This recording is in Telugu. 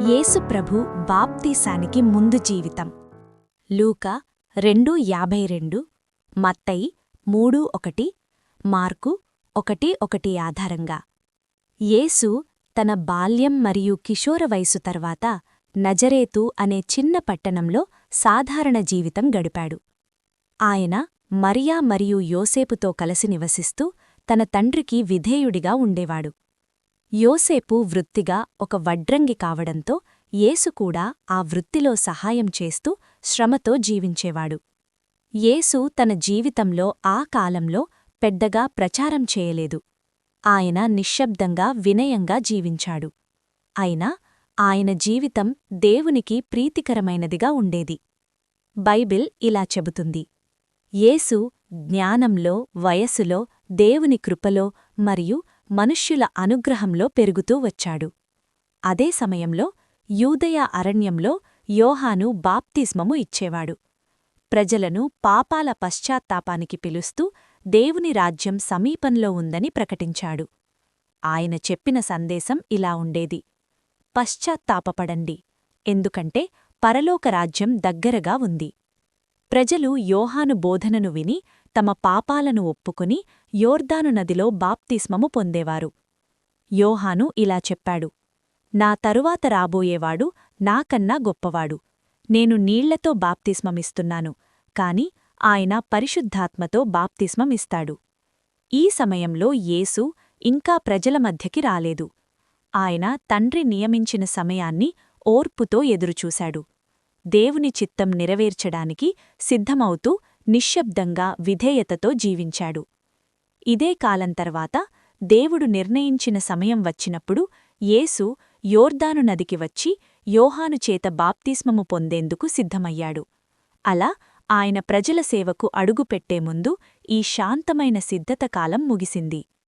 యేసు ప్రభు బాప్తీసానికి ముందు జీవితం. లూకా 2:52, మత్తయి 3:1, మార్కు 1:1 ఆధారంగా యేసు తన బాల్యం మరియు కిషోర వయసు తర్వాత నజరేతు అనే చిన్న పట్టణంలో సాధారణ జీవితం గడిపాడు. ఆయన మరియా మరియు యోసేపుతో కలిసి నివసిస్తూ తన తండ్రికి విధేయుడిగా ఉండేవాడు. యోసేపు వృత్తిగా ఒక వడ్రంగి కావడంతో యేసు కూడా ఆ వృత్తిలో సహాయం చేస్తూ శ్రమతో జీవించేవాడు. యేసు తన జీవితంలో ఆ కాలంలో పెద్దగా ప్రచారం చేయలేదు. ఆయన నిశ్శబ్దంగా వినయంగా జీవించాడు. అయినా ఆయన జీవితం దేవునికి ప్రీతికరమైనదిగా ఉండేది. బైబిల్ ఇలా చెబుతుంది: యేసు జ్ఞానంలో, వయస్సులో, దేవుని కృపలో మరియు మనుష్యుల అనుగ్రహంలో పెరుగుతూ వచ్చాడు. అదే సమయంలో యూదయ అరణ్యంలో యోహాను బాప్తిస్మము ఇచ్చేవాడు. ప్రజలను పాపాల పశ్చాత్తాపానికి పిలుస్తూ దేవుని రాజ్యం సమీపంలో ఉందని ప్రకటించాడు. ఆయన చెప్పిన సందేశం ఇలా ఉండేది: పశ్చాత్తాపపడండి, ఎందుకంటే పరలోక రాజ్యం దగ్గరగా ఉంది. ప్రజలు యోహాను బోధనను విని తమ పాపాలను ఒప్పుకుని యోర్దాను నదిలో బాప్తిస్మము పొందేవారు. యోహాను ఇలా చెప్పాడు: నా తరువాత రాబోయేవాడు నాకన్నా గొప్పవాడు. నేను నీళ్లతో బాప్తిస్మమిస్తున్నాను, కాని ఆయన పరిశుద్ధాత్మతో బాప్తిస్మమిస్తాడు. ఈ సమయంలో యేసు ఇంకా ప్రజల మధ్యకి రాలేదు. ఆయన తండ్రి నియమించిన సమయాన్ని ఓర్పుతో ఎదురుచూశాడు. దేవుని చిత్తం నెరవేర్చడానికి సిద్ధమవుతూ నిశ్శబ్దంగా విధేయతతో జీవించాడు. ఇదే కాలం తర్వాత దేవుడు నిర్ణయించిన సమయం వచ్చినప్పుడు యేసు యోర్దాను నదికి వచ్చి యోహాను చేత బాప్తిస్మము పొందేందుకు సిద్ధమయ్యాడు. అలా ఆయన ప్రజల సేవకు అడుగుపెట్టే ముందు ఈ శాంతమైన సిద్ధత కాలం ముగిసింది.